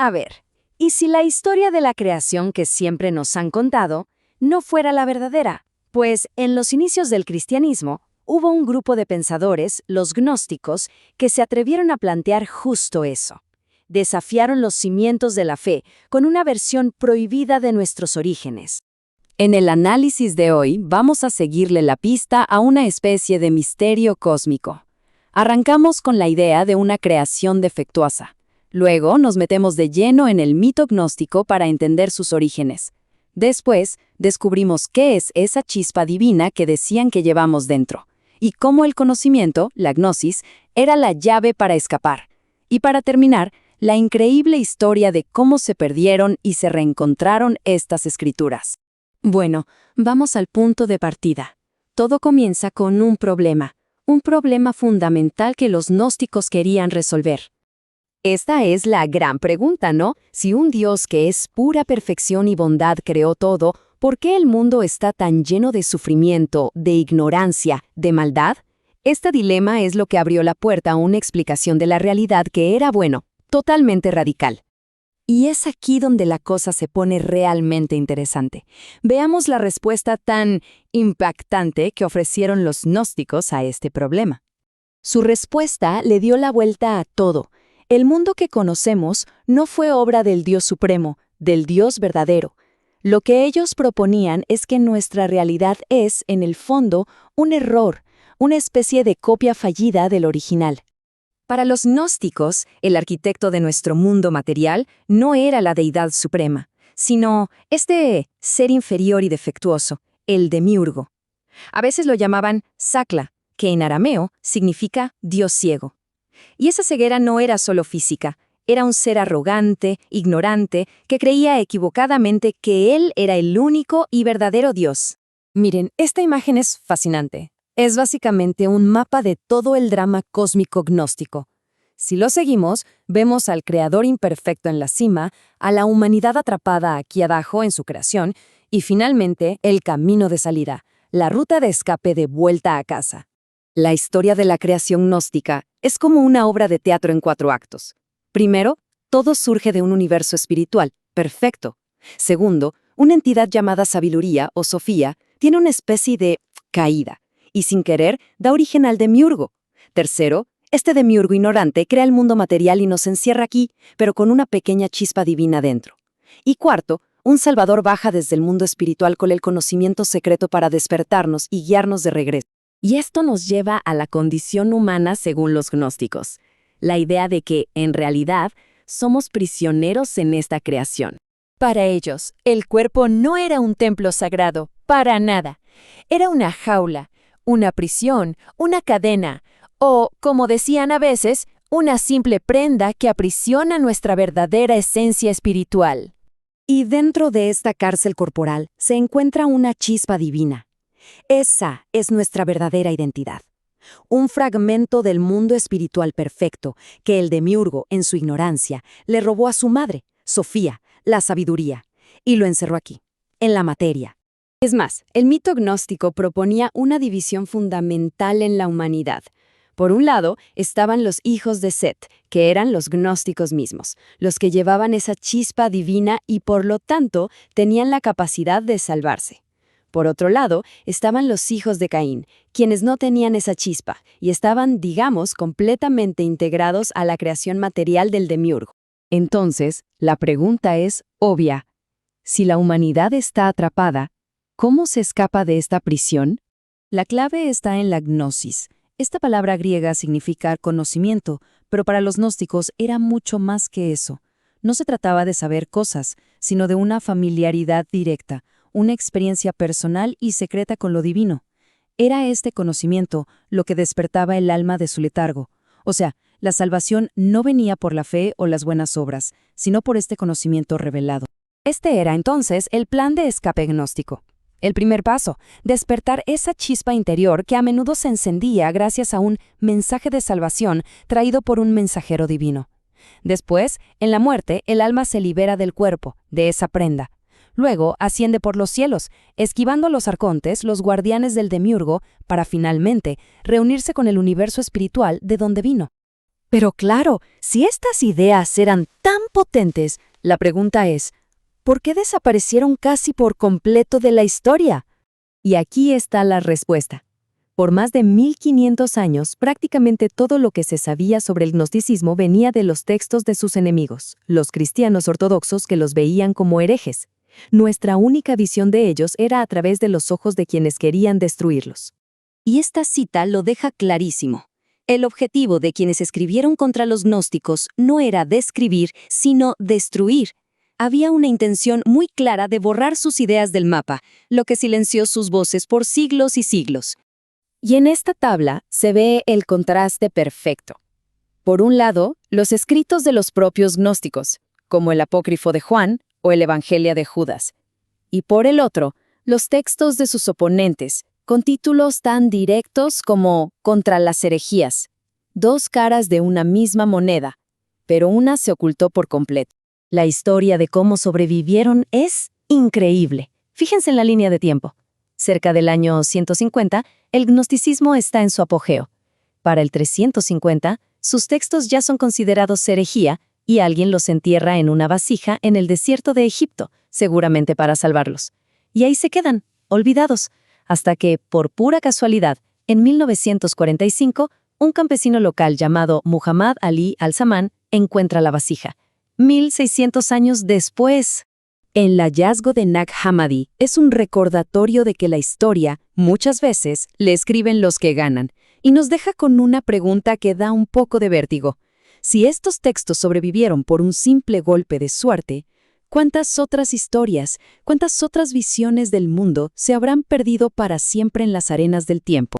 A ver, ¿y si la historia de la creación que siempre nos han contado no fuera la verdadera? Pues en los inicios del cristianismo hubo un grupo de pensadores, los gnósticos, que se atrevieron a plantear justo eso. Desafiaron los cimientos de la fe con una versión prohibida de nuestros orígenes. En el análisis de hoy vamos a seguirle la pista a una especie de misterio cósmico. Arrancamos con la idea de una creación defectuosa. Luego nos metemos de lleno en el mito gnóstico para entender sus orígenes. Después, descubrimos qué es esa chispa divina que decían que llevamos dentro, y cómo el conocimiento, la gnosis, era la llave para escapar. Y para terminar, la increíble historia de cómo se perdieron y se reencontraron estas escrituras. Bueno, vamos al punto de partida. Todo comienza con un problema fundamental que los gnósticos querían resolver. Esta es la gran pregunta, ¿no? Si un Dios que es pura perfección y bondad creó todo, ¿por qué el mundo está tan lleno de sufrimiento, de ignorancia, de maldad? Este dilema es lo que abrió la puerta a una explicación de la realidad que era, bueno, totalmente radical. Y es aquí donde la cosa se pone realmente interesante. Veamos la respuesta tan impactante que ofrecieron los gnósticos a este problema. Su respuesta le dio la vuelta a todo. El mundo que conocemos no fue obra del Dios Supremo, del Dios verdadero. Lo que ellos proponían es que nuestra realidad es, en el fondo, un error, una especie de copia fallida del original. Para los gnósticos, el arquitecto de nuestro mundo material no era la deidad suprema, sino este ser inferior y defectuoso, el demiurgo. A veces lo llamaban Sakla, que en arameo significa Dios ciego. Y esa ceguera no era solo física, era un ser arrogante, ignorante, que creía equivocadamente que él era el único y verdadero Dios. Miren, esta imagen es fascinante. Es básicamente un mapa de todo el drama cósmico gnóstico. Si lo seguimos, vemos al creador imperfecto en la cima, a la humanidad atrapada aquí abajo en su creación, y finalmente el camino de salida, la ruta de escape de vuelta a casa. La historia de la creación gnóstica es como una obra de teatro en 4 actos. Primero, todo surge de un universo espiritual, perfecto. Segundo, una entidad llamada sabiduría o Sofía tiene una especie de caída, y sin querer da origen al demiurgo. Tercero, este demiurgo ignorante crea el mundo material y nos encierra aquí, pero con una pequeña chispa divina dentro. Y cuarto, un Salvador baja desde el mundo espiritual con el conocimiento secreto para despertarnos y guiarnos de regreso. Y esto nos lleva a la condición humana según los gnósticos, la idea de que, en realidad, somos prisioneros en esta creación. Para ellos, el cuerpo no era un templo sagrado, para nada. Era una jaula, una prisión, una cadena, o, como decían a veces, una simple prenda que aprisiona nuestra verdadera esencia espiritual. Y dentro de esta cárcel corporal se encuentra una chispa divina. Esa es nuestra verdadera identidad. Un fragmento del mundo espiritual perfecto que el demiurgo, en su ignorancia, le robó a su madre, Sofía, la sabiduría, y lo encerró aquí, en la materia. Es más, el mito gnóstico proponía una división fundamental en la humanidad. Por un lado, estaban los hijos de Set, que eran los gnósticos mismos, los que llevaban esa chispa divina y por lo tanto tenían la capacidad de salvarse. Por otro lado, estaban los hijos de Caín, quienes no tenían esa chispa y estaban, digamos, completamente integrados a la creación material del demiurgo. Entonces, la pregunta es obvia. Si la humanidad está atrapada, ¿cómo se escapa de esta prisión? La clave está en la gnosis. Esta palabra griega significa conocimiento, pero para los gnósticos era mucho más que eso. No se trataba de saber cosas, sino de una familiaridad directa, una experiencia personal y secreta con lo divino. Era este conocimiento lo que despertaba el alma de su letargo. O sea, la salvación no venía por la fe o las buenas obras, sino por este conocimiento revelado. Este era entonces el plan de escape gnóstico. El primer paso, despertar esa chispa interior que a menudo se encendía gracias a un mensaje de salvación traído por un mensajero divino. Después, en la muerte, el alma se libera del cuerpo, de esa prenda. Luego asciende por los cielos, esquivando a los arcontes, los guardianes del demiurgo, para finalmente reunirse con el universo espiritual de donde vino. Pero claro, si estas ideas eran tan potentes, la pregunta es, ¿por qué desaparecieron casi por completo de la historia? Y aquí está la respuesta. Por más de 1500 años, prácticamente todo lo que se sabía sobre el gnosticismo venía de los textos de sus enemigos, los cristianos ortodoxos que los veían como herejes. Nuestra única visión de ellos era a través de los ojos de quienes querían destruirlos. Y esta cita lo deja clarísimo. El objetivo de quienes escribieron contra los gnósticos no era describir, sino destruir. Había una intención muy clara de borrar sus ideas del mapa, lo que silenció sus voces por siglos y siglos. Y en esta tabla se ve el contraste perfecto. Por un lado, los escritos de los propios gnósticos, como el Apócrifo de Juan o el Evangelio de Judas. Y por el otro, los textos de sus oponentes, con títulos tan directos como Contra las herejías. Dos caras de una misma moneda, pero una se ocultó por completo. La historia de cómo sobrevivieron es increíble. Fíjense en la línea de tiempo. Cerca del año 150, el gnosticismo está en su apogeo. Para el 350, sus textos ya son considerados herejía y alguien los entierra en una vasija en el desierto de Egipto, seguramente para salvarlos. Y ahí se quedan, olvidados, hasta que, por pura casualidad, en 1945, un campesino local llamado Muhammad Ali al-Samán encuentra la vasija. 1600 años después. El hallazgo de Nag Hammadi es un recordatorio de que la historia, muchas veces, le escriben los que ganan, y nos deja con una pregunta que da un poco de vértigo. Si estos textos sobrevivieron por un simple golpe de suerte, ¿cuántas otras historias, cuántas otras visiones del mundo se habrán perdido para siempre en las arenas del tiempo?